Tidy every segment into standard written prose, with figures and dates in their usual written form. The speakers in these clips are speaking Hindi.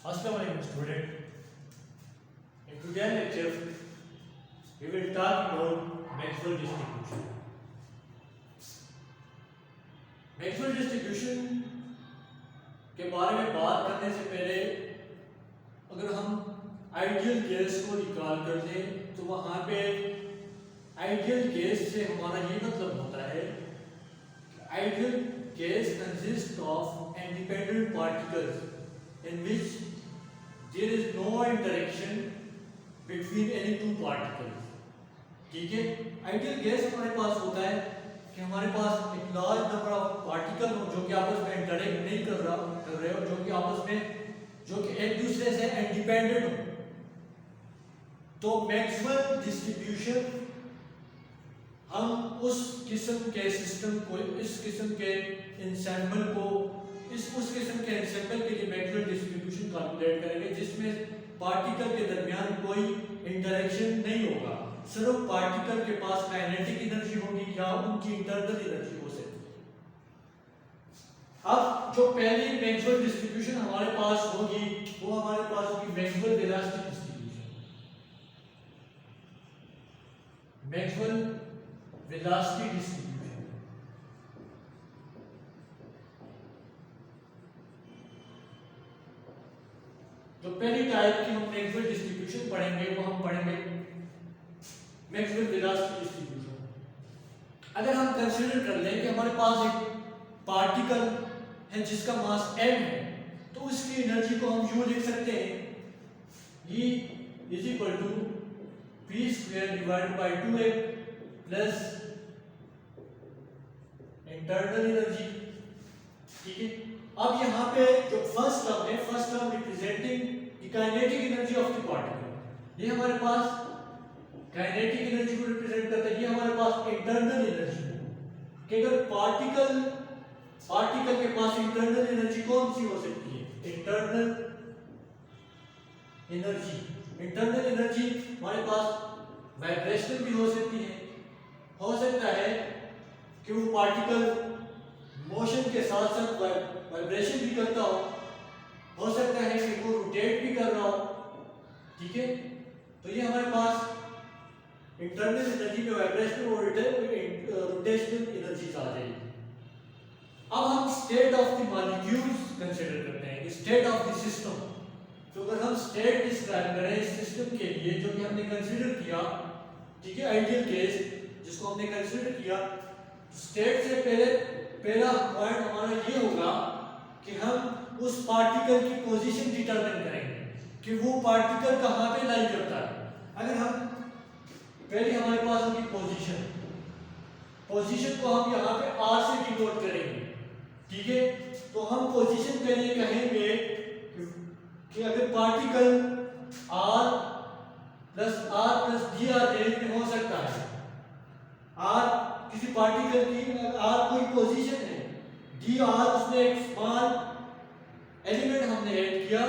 Assalamualaikum student. In today's lecture, we will talk about Maxwell distribution. Maxwell distribution के बारे में बात करने से पहले अगर हम आइडियल केस को निकाल कर दें तो वहाँ पे आइडियल केस से हमारा ये मतलब होता है ideal case consists of independent particles in which there is no interaction between any two particles. ठीक है, आइडियल केस हमारे पास होता है कि हमारे पास एक लार्ज नंबर ऑफ पार्टिकल हो जो कि आपस में इंटरेक्ट नहीं कर रहे हो, जो कि एक दूसरे से इंडिपेंडेंट हो। तो मैक्सवेल डिस्ट्रीब्यूशन हम उस किस्म के सिस्टम को, इस किस्म के इंसेंबल को, उस किस्म के इंसेंबल के लिए मैक्सवेल डिस्ट्रीब्यूशन कैलकुलेट करेंगे जिसमें पार्टिकल के दरमियान कोई इंटरेक्शन नहीं होगा, सिर्फ पार्टिकल के पास काइनेटिक एनर्जी होगी या उनकी इंटरनल एनर्जी हो सकती है। अब जो पहली मैक्सवेल डिस्ट्रीब्यूशन हमारे पास होगी वो हमारे पास होगी Maxwell velocity distribution. Maxwell velocity distribution जो पहली टाइप की हम मैक्सवेल डिस्ट्रीब्यूशन पढ़ेंगे वो हम पढ़ेंगे मैक्सवेल वेलोसिटी डिस्ट्रीब्यूशन। अगर हम कंसीडर कर लें कि हमारे पास एक पार्टिकल है जिसका मास m है तो उसकी एनर्जी को हम यूं लिख सकते हैं E is equal to p square divided by 2m plus internal energy. ठीक है, अब यहाँ पे जो फर्स्ट टर्म है, first term representing the kinetic energy of the particle, ये हमारे पास काइनेटिक एनर्जी को रिप्रेजेंट करता है। ये हमारे पास इंटरनल एनर्जी है कि अगर पार्टिकल के पास इंटरनल एनर्जी कौन सी हो सकती है, इंटरनल एनर्जी हमारे पास वाइब्रेशनल भी हो सकती है। हो सकता है कि वो पार्टिकल मोशन के साथ साथ वाइब्रेशन भी करता हो सकता है कि वो रोटेट भी कर रहा हो। ठीक है, तो ये हमारे पास इंटरनल एनर्जी में वाइब्रेशनल और रोटेशनल एनर्जी आ जाएगी। अब हम state of the molecules consider करते हैं, स्टेट ऑफ द सिस्टम। तो अगर हम स्टेट डिस्क्राइब करें इस सिस्टम के लिए जो कि हमने कंसीडर किया, ठीक है, आइडियल केस जिसको हमने कंसीडर किया, स्टेट से पहला पॉइंट हमारा ये होगा कि हम उस पार्टिकल की पोजीशन डिटरमाइन करेंगे कि वो पार्टिकल कहाँ पे लाई करता है। अगर हम पहले हमारे पास होगी पोजीशन को हम यहाँ पे R से डिनोट करेंगे। ठीक है, तो हम पोजीशन के लिए कहेंगे कि अगर particle R plus dr range में हो सकता है, R किसी पार्टिकल की R कोई पोजीशन है, dr उसमें एक स्मॉल एलिमेंट हमने ऐड किया,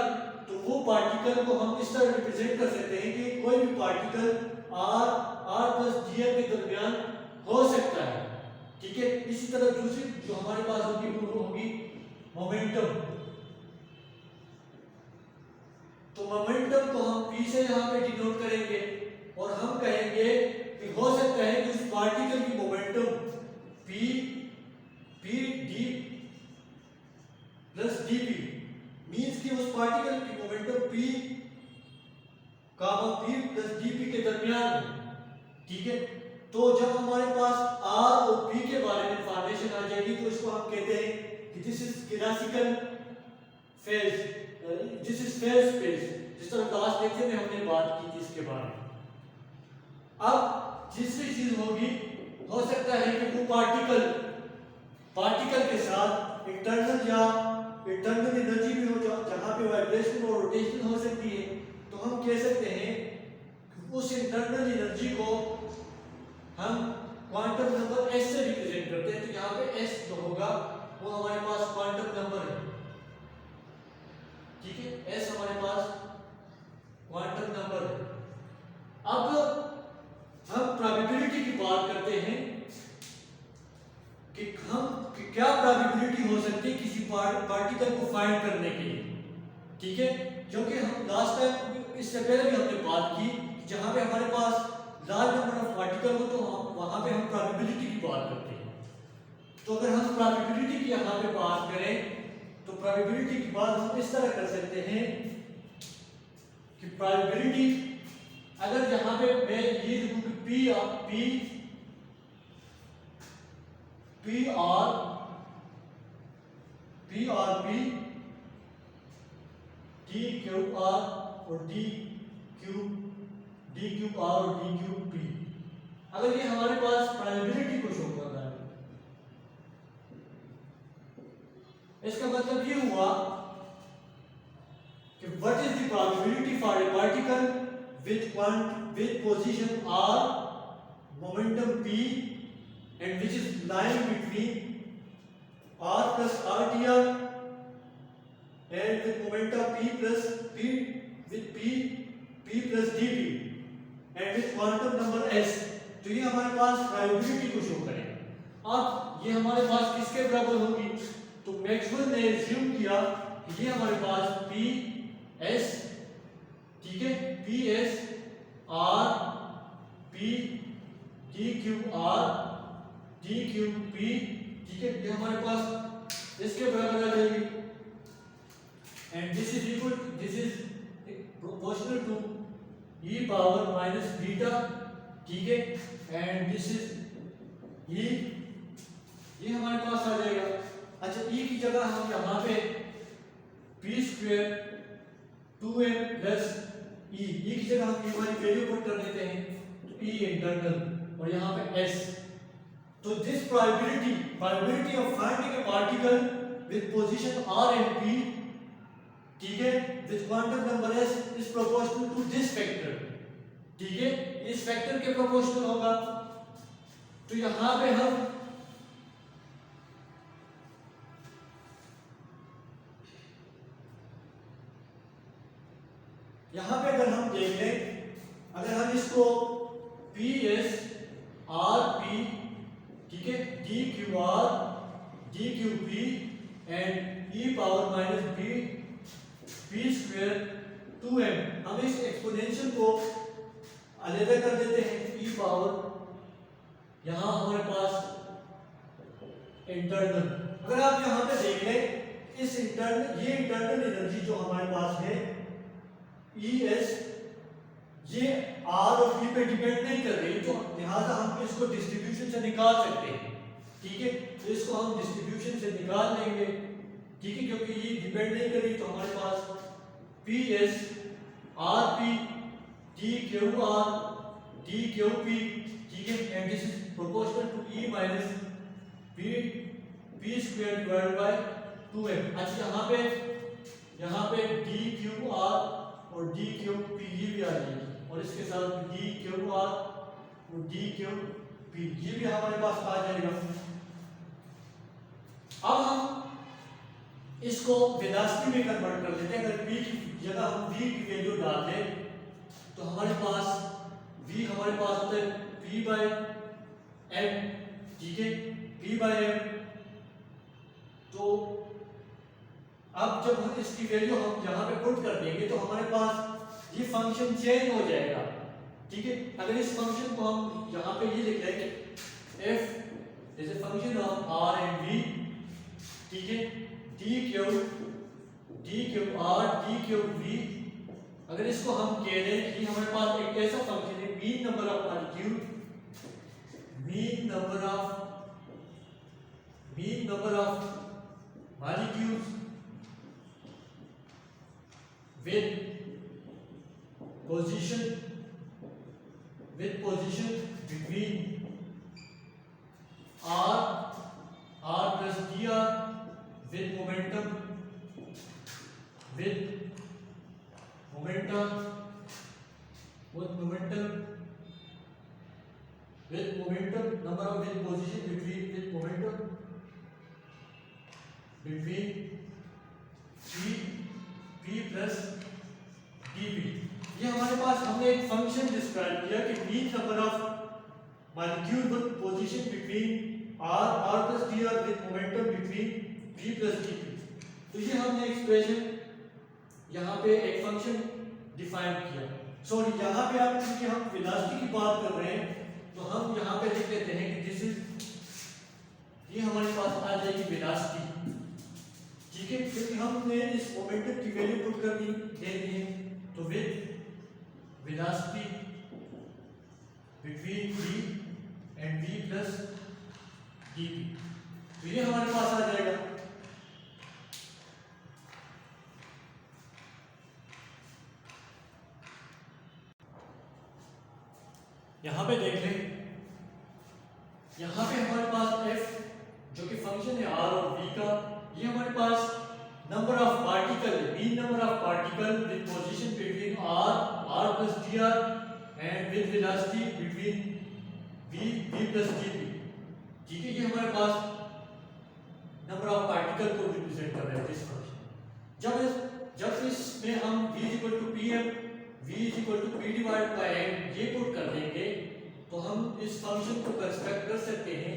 तो वो पार्टिकल को हम इस तरह रिप्रेजेंट कर सकते हैं कि कोई भी पार्टिकल r प्लस dr के दरमियान हो सकता है। ठीक है, इसी तरह दूसरी जो हमारे पास होगी वो होगी मोमेंटम। तो मोमेंटम को हम p से यहाँ पे डिनोट करेंगे और हम कहेंगे कि हो सकता है कि उस पार्टिकल की momentum p d plus dp means कि उस पार्टिकल की मोमेंटम p प्लस dp के दरमियान है। ठीक है, तो जब हमारे पास r और p के बारे में इंफॉर्मेशन आ जाएगी तो इसको हम कहते हैं कि this is classical phase, this is phase space, जिस तरह लास्ट लेक्चर में हमने बात की थी इसके बारे में। अब तीसरी चीज होगी, हो सकता है कि वो पार्टिकल के साथ इंटरनल एनर्जी भी हो जहाँ पे वाइब्रेशन और रोटेशन हो सकती है। तो हम कह सकते हैं कि उस इंटरनल एनर्जी को हम क्वांटम नंबर s से रिप्रेजेंट करते हैं। तो यहाँ पे s जो होगा वो हमारे पास क्वांटम नंबर है। ठीक है, s हमारे पास क्वांटम नंबर है। अब हम प्रोबेबिलिटी की बात करते हैं कि क्या प्रोबेबिलिटी हो सकती है किसी पार्टिकल को फाइंड करने के लिए। ठीक है, क्योंकि हम लास्ट टाइम इससे पहले भी हमने बात की जहां पे हमारे पास लार्ज नंबर ऑफ पार्टिकल हो तो हम वहां पे हम प्रोबेबिलिटी की बात करते हैं। तो अगर हम प्रोबेबिलिटी की यहाँ पे बात करें तो प्रोबेबिलिटी की बात हम इस तरह कर सकते हैं कि प्रोबेबिलिटी अगर यहाँ पे मैं ये लिखूं कि P R P D Q R और डी क्यू आर और डी क्यू पी, अगर ये हमारे पास प्रोबेबिलिटी को शो कर रहा है, इसका मतलब ये हुआ कि what is the probability for a particle with position r, momentum p, and which is lying between r plus rtr and with momentum p plus dp and with quantum number s। तो ये हमारे पास प्रोबेबिलिटी को शो करेगा। अब ये हमारे पास किसके बराबर होगी, तो मैक्सवेल ने एज्यूम किया कि ये हमारे पास p s, ठीक है, P S R P D Q R D Q P, ठीक है, ये हमारे पास इसके बराबर आ जाएगी। And this is proportional to E power minus beta, ठीक है, एंड दिस इज ई, ये हमारे पास आ जाएगा। अच्छा, ई की जगह हम यहाँ पे पी स्क्वायर 2m प्लस ई की जगह हम ये वाली वैल्यू पुट कर देते हैं, तो ई इंटरनल और यहाँ पे s। तो this probability of finding a particle with position r and p, ठीक है, with quantum number s is proportional to this factor, ठीक है, इस फैक्टर के प्रोपोर्शनल होगा। तो यहाँ पे हम अगर हम देख लें, अगर हम इसको पी एस आर पी, ठीक है, D Q R D Q P and E power minus B P square 2m, हम इस एक्सपोनेंशियल को अलग कर देते हैं, ई पावर यहां हमारे पास इंटरनल। अगर आप यहां पे देख लें, इस ये इंटरनल एनर्जी जो हमारे पास है ई एस, ये आर और पी पे डिपेंड नहीं कर रही, तो लिहाजा हम इसको डिस्ट्रीब्यूशन से निकाल सकते हैं, ठीक है, तो इसको हम डिस्ट्रीब्यूशन से निकाल लेंगे, ठीक है, क्योंकि ये डिपेंड नहीं कर रही। तो हमारे पास P S R P D Q R D Q P, ठीक है, and this is proportional to E minus P square divided by 2m। अच्छा, यहाँ पे डी क्यू आर और डी क्यू पी ये भी आ जाएगी, और इसके साथ डी क्यू आर और डी क्यू पी ये भी हमारे पास आ जाएगा। अब हम इसको वेलोसिटी में कन्वर्ट कर देते हैं। अगर p की जगह हम v की वैल्यू डाल दें तो हमारे पास v हमारे पास होता है p बाय m, ठीक है, p बाय m। तो अब जब हम इसकी वैल्यू हम यहाँ पे पुट कर देंगे तो हमारे पास ये फंक्शन चेंज हो जाएगा, ठीक है। अगर इस फंक्शन को हम यहाँ पे ये लिख लें f is a function of r and v, ठीक है, d Q r d Q v, अगर इसको हम कह दें कि हमारे पास एक ऐसा फंक्शन है mean number of molecules with position between r plus dr with momentum between p plus dp। ये हमारे पास हमने एक फंक्शन डिस्क्राइब किया कि mean number of molecule with position between r plus dr with momentum between p plus dp। तो ये हमने एक्सप्रेशन यहाँ पे एक फंक्शन डिफाइन किया। सॉरी, यहाँ पे आप क्योंकि हम वेलोसिटी की बात कर रहे हैं तो हम यहाँ पे लिख लेते हैं कि दिस इज, ये हमारे पास आ जाएगी वेलोसिटी, ठीक है, क्योंकि हमने इस मोमेंटम की वैल्यू पुट कर दी दे दी है। तो with velocity between v and v plus dp, तो ये हमारे पास आ जाएगा। यहां पे देख लें, यहां पे हमारे पास f जो कि फंक्शन है r और v का, ये हमारे पास number of particle, mean number of particle with position between r plus dr and with velocity between v plus dp, ठीक है, ये हमारे पास नंबर ऑफ पार्टिकल को रिप्रेजेंट कर रहा है दिस फंक्शन। जब इसमें हम v pm v p divide by m ये पुट कर देंगे तो हम इस फंक्शन को कंस्ट्रक्ट कर सकते हैं।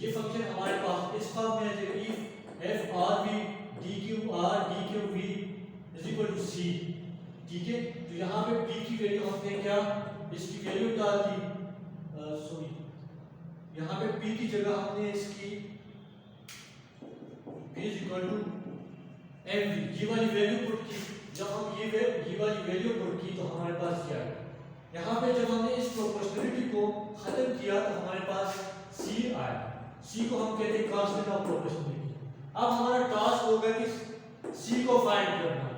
ये फंक्शन हमारे पास इस फॉर्म में है कि f r v dq r dq v is equal to c, ठीक है। तो यहाँ पे p की वैल्यू हमने क्या इसकी वैल्यू डाल दी, सॉरी यहाँ पे p की जगह हमने इसकी p is equal to mv ये वाली वैल्यू पुट की। जब हम ये वाली वैल्यू पुट की तो हमारे पास क्या है, यहाँ पे जब हमने इस प्रोपोर्शनलिटी को खत्म किया तो हमारे पास c आया। c को हम कहते हैं कांस्टेंट ऑफ प्रोपोर्शनलिटी। अब हमारा टास्क होगा कि c को फाइंड करना।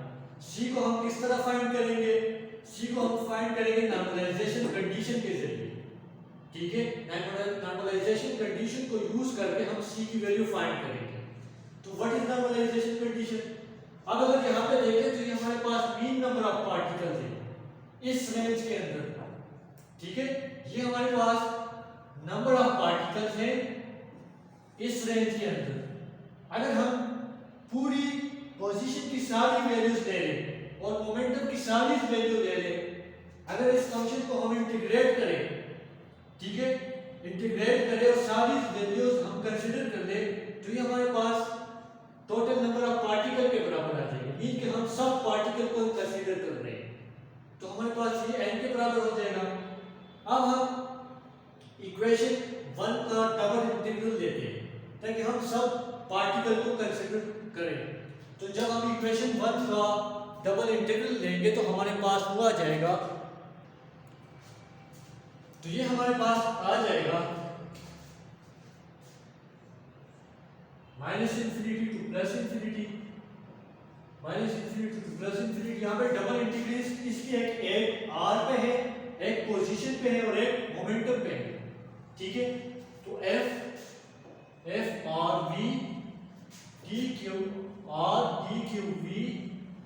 c को हम किस तरह फाइंड करेंगे, c को हम फाइंड करेंगे नॉर्मलाइजेशन कंडीशन के जरिए, ठीक है। नॉर्मलाइजेशन कंडीशन को यूज करके हम c की वैल्यू फाइंड करेंगे। तो व्हाट इज नॉर्मलाइजेशन कंडीशन? अब अगर यहाँ पे देखें तो ये हमारे पास मीन नंबर ऑफ पार्टिकल्स है इस रेंज के अंदर, ठीक है। ये हमारे पास नंबर ऑफ पार्टिकल्स हैं इस रेंज के अंदर। अगर हम पूरी पोजीशन की सारी वैल्यूज ले लें और मोमेंटम की सारी वैल्यू ले लें, अगर इस फंक्शन को हम इंटीग्रेट करें, ठीक है, इंटीग्रेट करें और सारी वैल्यूज हम कंसीडर कर लें तो ये हमारे पास टोटल नंबर ऑफ पार्टिकल के बराबर आ जाएगा। मीन कि हम सब पार्टिकल को कंसीडर कर रहे हैं तो हमारे पास ये n के बराबर हो जाएगा। अब हम इक्वेशन 1 का डबल इंटीग्रल लेते हैं ताकि हम सब पार्टिकल को कंसीडर करें। तो जब हम इक्वेशन 1 का डबल इंटीग्रल लेंगे तो हमारे पास वो आ जाएगा, तो ये हमारे पास आ जाएगा minus infinity to plus infinity, minus infinity to plus infinity. यहाँ पे डबल इंटीग्रल इसकी एक r पे है, एक पोजीशन पे है और एक मोमेंटम पे है, ठीक है। तो f r v dq r dq v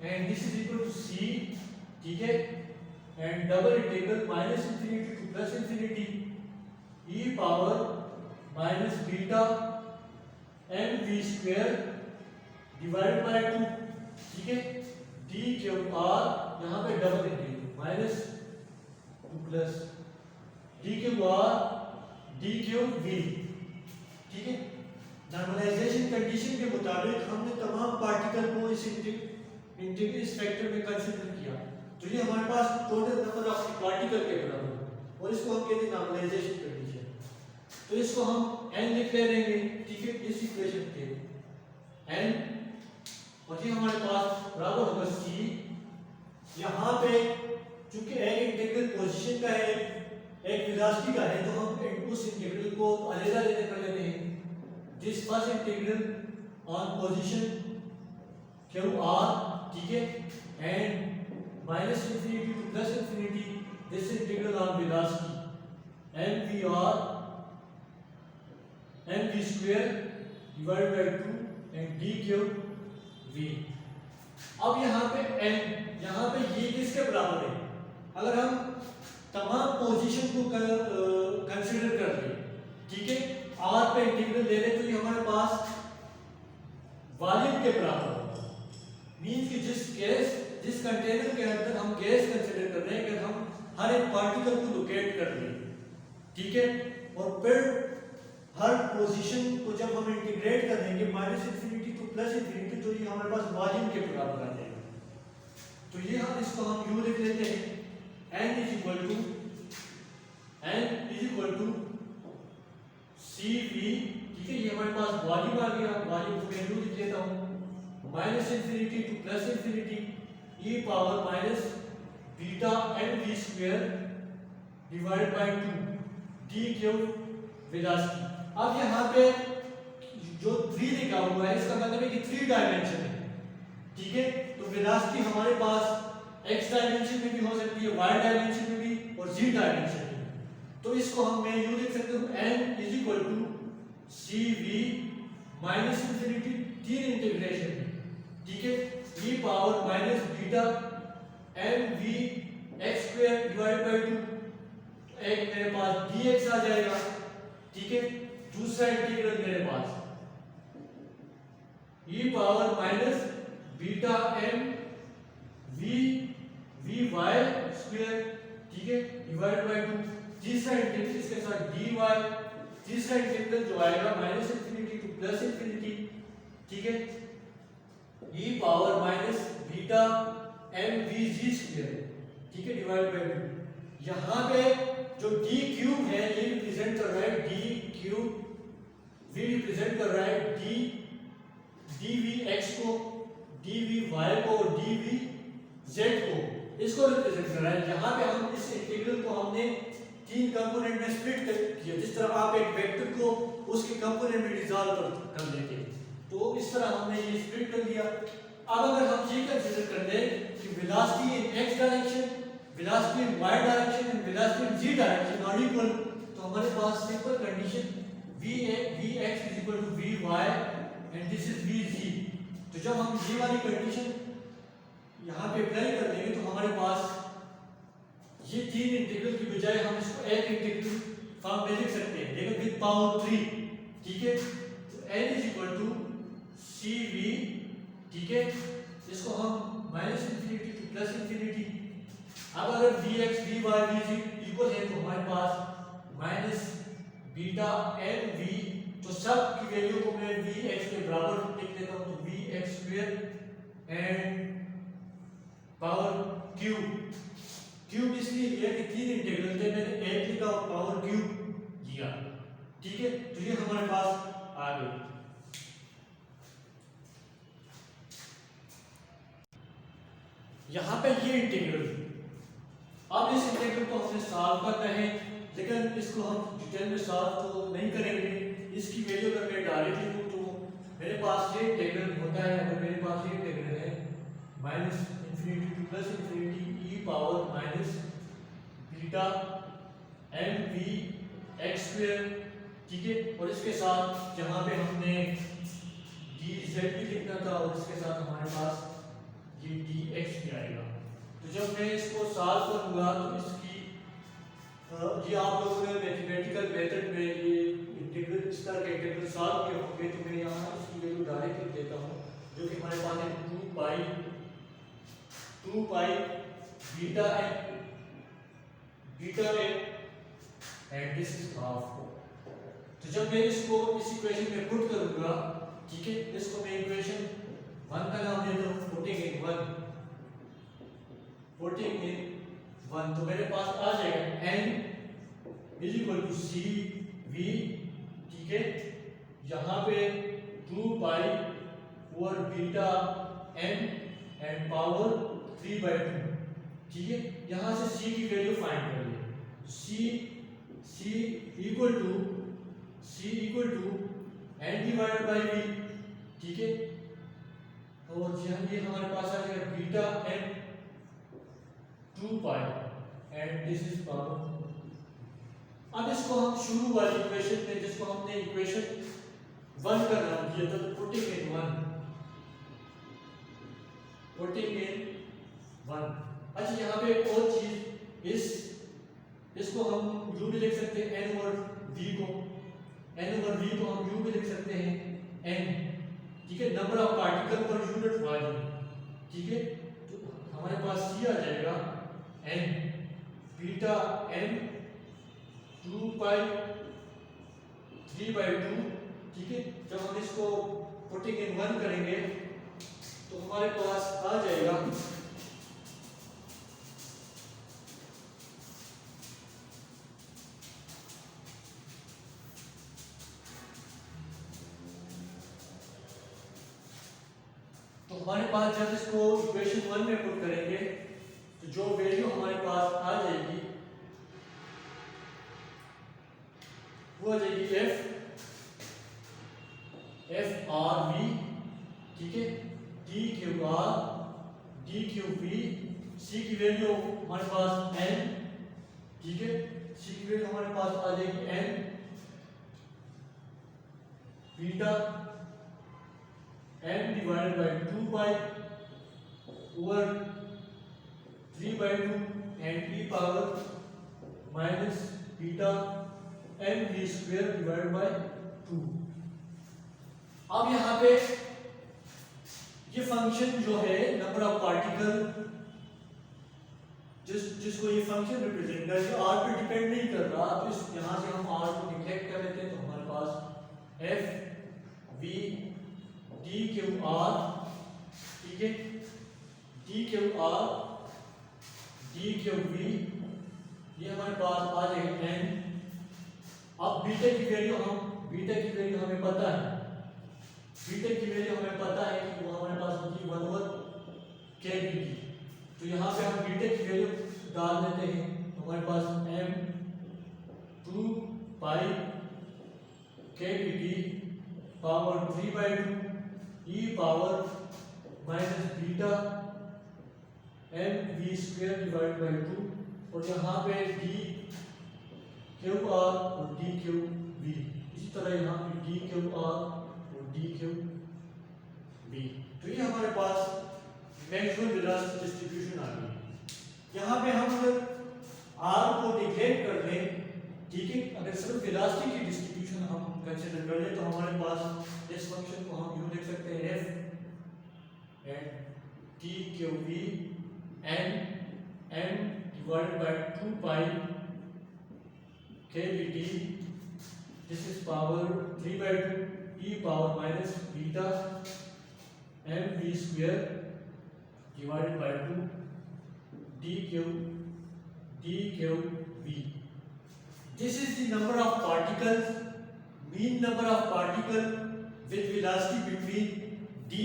and this is equal to c, ठीक है। And double integral minus infinity to plus infinity e power minus beta mv square divide by 2, ठीक है। d क्यूब r यहाँ पे double integral minus 2 plus d cube r d cube v, ठीक है। नॉर्मलाइजेशन कंडीशन के मुताबिक हमने तमाम पार्टिकल को इस फैक्टर में कंसीडर किया तो ये हमारे पास टोटल नंबर ऑफ पार्टिकल के बराबर और इसको हम कहते हैं नॉर्मलाइजेशन कंडीशन। तो इसको हम n लिख ले लेंगे, ठीक है, इस इक्वेशन के n, और ये हमारे पास बराबर होगा c। यहाँ पे चूंकि एक इंटीग्रल पोजीशन का है एक वेलोसिटी का है तो हम उस इंटीग्रल को अलग अलग कर लेते हैं। This first integral on position q r, ठीक है, and minus infinity to plus infinity this integral on velocity mv r mv square divide by 2 and d cube v। अब यहाँ पे n, यहाँ पे ये किसके बराबर है? अगर हम तमाम पोजीशन को कंसीडर कर ले, ठीक है, r पे इंटीग्रल ले ले तो ये हमारे पास वॉल्यूम के बराबर होगा। मींस कि जिस कंटेनर के अंदर हम गैस कंसीडर कर रहे हैं अगर हम हर एक पार्टिकल को लोकेट कर लें, ठीक है, और फिर हर पोजीशन को जब हम इंटीग्रेट कर देंगे minus infinity to plus infinity तो ये हमारे पास वॉल्यूम के बराबर आ जाएगा। तो ये हम इसको हम u लिख लेते हैं, n is equal to CV, ठीक है। ये हमारे पास वॉल्यूम आ गया, वॉल्यूम को मैं u लिख लेता हूँ, minus infinity to plus infinity e power minus beta M V square divide by 2 D cube velocity. अब यहाँ पे जो 3 लिखा हुआ है इसका मतलब है कि 3 डायमेंशन है, ठीक है। तो वेलोसिटी हमारे पास x डायमेंशन में भी हो सकती है, y डायमेंशन में भी और z डायमेंशन में। तो इसको हम मैं यूं लिख सकता हूँ n is equal to CV minus infinity 3 integration, ठीक है, e power minus beta M V X square divide by 2, एक मेरे पास dx आ जाएगा, ठीक है। दूसरा इंटीग्रल मेरे पास e power minus beta M V Y square, ठीक है, डिवाइड बाय 2। तीसरा इंटीग्रल इसके साथ dy, तीसरा इंटीग्रल जो आएगा minus infinity to plus infinity, ठीक है, e power minus beta M V G square, ठीक है, डिवाइड बाय 2। यहाँ पे जो d क्यूब है ये रिप्रेजेंट कर रहा है d क्यूब, v रिप्रेजेंट कर रहा है dv x को, dv y को और dv z को, इसको रिप्रेजेंट कर रहा है। यहाँ पे हम इस इंटीग्रल को हमने 3 कंपोनेंट में स्प्लिट किया, जिस तरह आप एक वेक्टर को उसके कंपोनेंट में डिसॉल्व कर लेते हैं, तो इस तरह हमने ये स्प्लिट कर दिया। अब अगर हम ये कंसीडर कर लें कि velocity in x direction, velocity in y direction and velocity in z direction are equal, तो हमारे पास simple condition vx is equal to vy and this is vz। तो जब हम ये वाली कंडीशन यहाँ पे अप्लाई कर देंगे तो हमारे पास ये 3 इंटीग्रल की बजाय हम इसको एक इंटीग्रल फॉर्म में लिख सकते हैं, लेकिन विद पावर 3, ठीक है। तो n is equal to CV, ठीक है, इसको हम minus infinity to plus infinity. अब अगर vx vy vz इक्वल है तो हमारे पास माइनस बीटा एम वी, तो सब की वैल्यू को मैं vx के बराबर लिख लेता हूँ, तो vx square and power cube इसलिए लिया कि 3 इंटीग्रल थे, मैंने एक लिखा और पावर क्यूब लिया, ठीक है। तो ये हमारे पास आ गई। यहाँ पे ये इंटीग्रल, अब इस इंटीग्रल को हमने सॉल्व करना है, लेकिन इसको हम डिटेल में सॉल्व तो नहीं करेंगे। इसकी वैल्यू अगर मैं डायरेक्टली लूँ तो मेरे पास ये इंटीग्रल होता है, अगर मेरे पास ये इंटीग्रल है minus infinity to plus infinity e power minus beta M V X square, ठीक है, और इसके साथ जहाँ पे हमने dz भी लिखना था और इसके साथ हमारे पास ये dx भी आएगा। तो जब मैं इसको सॉल्व करूँगा तो इसकी ये आप लोगों ने मैथमेटिकल मेथड में ये इंटीग्रल इस तरह के इंटीग्रल सॉल्व किए होंगे, तो मैं यहाँ इसकी वैल्यू डायरेक्ट लिख देता हूँ, जो कि हमारे पास है 2 pi beta m and this is half. तो जब मैं इसको इस इक्वेशन में पुट करूंगा, ठीक है, इसको मैं इक्वेशन 1 का नाम देता हूँ, पुटिंग इन 1, तो मेरे पास आ जाएगा n is equal to C V, ठीक है, यहाँ पे 2 pi over beta m and power 3/2, ठीक है। यहाँ से c की वैल्यू फाइंड करिए, c equal to n divided by v, ठीक है, और ये हमारे पास आ जाएगा beta n 2 pi and this is power. अब इसको हम शुरू वाली इक्वेशन में, जिसको हमने इक्वेशन 1 का नाम दिया था, पुटिंग इन 1। अच्छा, यहाँ पे एक और चीज, इसको हम u भी लिख सकते हैं n ओवर v को हम u भी लिख सकते हैं n, ठीक है, number of particle per unit volume, ठीक है। तो हमारे पास c आ जाएगा n बीटा m 2 पाई 3/2, ठीक है। जब हम इसको पुटिंग इन 1 करेंगे तो हमारे पास आ जाएगा हमारे पास जब इसको इक्वेशन 1 में पुट करेंगे तो जो वैल्यू हमारे पास आ जाएगी वो आ जाएगी एफ आर वी, ठीक है, D Q R D Q V, C की वैल्यू हमारे पास एन, ठीक है, सी की वैल्यू हमारे पास आ जाएगी N beta N divided by 2 by over 3/2 and E power minus beta N V square divided by 2। अब यहाँ पे ये फंक्शन जो है नंबर ऑफ पार्टिकल जिसको ये फंक्शन रिप्रेजेंट कर रहा है आर पे डिपेंड नहीं कर रहा, तो इस यहाँ से हम आर को निग्लेक्ट कर लेते हैं तो हमारे पास F V D Q R, ठीक है, D Q R D Q V, ये हमारे पास आ जाएगा एन। अब बीटा की वैल्यू हमें पता है, बीटा की वैल्यू हमें पता है कि वो हमारे पास होगी 1/kBT, तो यहाँ पे हम बीटा की वैल्यू डाल देते हैं तो हमारे पास m 2 pi kBT power 3/2 e power minus beta m v square divide by 2, और यहाँ पे d क्यू आर और डी क्यू वी, इसी तरह यहाँ पे डी क्यू आर और डी क्यू वी। तो ये हमारे पास मैक्सिमम वेलोसिटी डिस्ट्रीब्यूशन आ गई। यहाँ पे हम अगर आर को निग्लेक्ट कर लें, ठीक है, अगर सिर्फ वेलोसिटी की डिस्ट्रीब्यूशन हम कंसीडर कर लें तो हमारे पास इस फंक्शन को हम यूं लिख सकते हैं F and T Q V N M divided by 2 pi kBT, this is power 3/2 e power minus beta mv square divided by 2 dqv. This is the number of particles, mean number of particle with velocity between v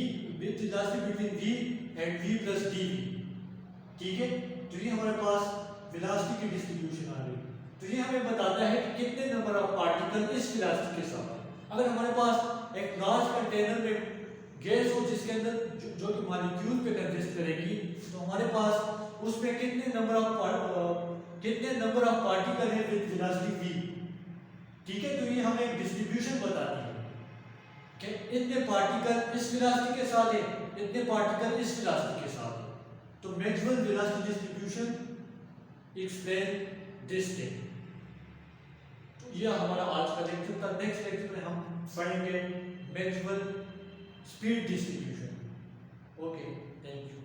and v plus dv, ठीक है। तो ये हमारे पास वेलोसिटी की डिस्ट्रीब्यूशन आ गई। तो ये हमें बताता है कि कितने नंबर ऑफ पार्टिकल इस वेलोसिटी के साथ है। अगर हमारे पास एक लार्ज कंटेनर में गैस हो जिसके अंदर जो कि मॉलिक्यूल पे कंसिस्ट करेगी, तो हमारे पास उसमें कितने नंबर ऑफ पार्टिकल है विद वेलोसिटी v, ठीक है। तो ये हमें एक डिस्ट्रीब्यूशन बताती है कि इतने पार्टिकल इस वेलोसिटी के साथ है, इतने पार्टिकल इस वेलोसिटी के साथ है। तो maximum velocity distribution explain this thing. यह हमारा आज का लेक्चर था। नेक्स्ट लेक्चर में हम पढ़ेंगे maximum speed distribution. Okay, thank you.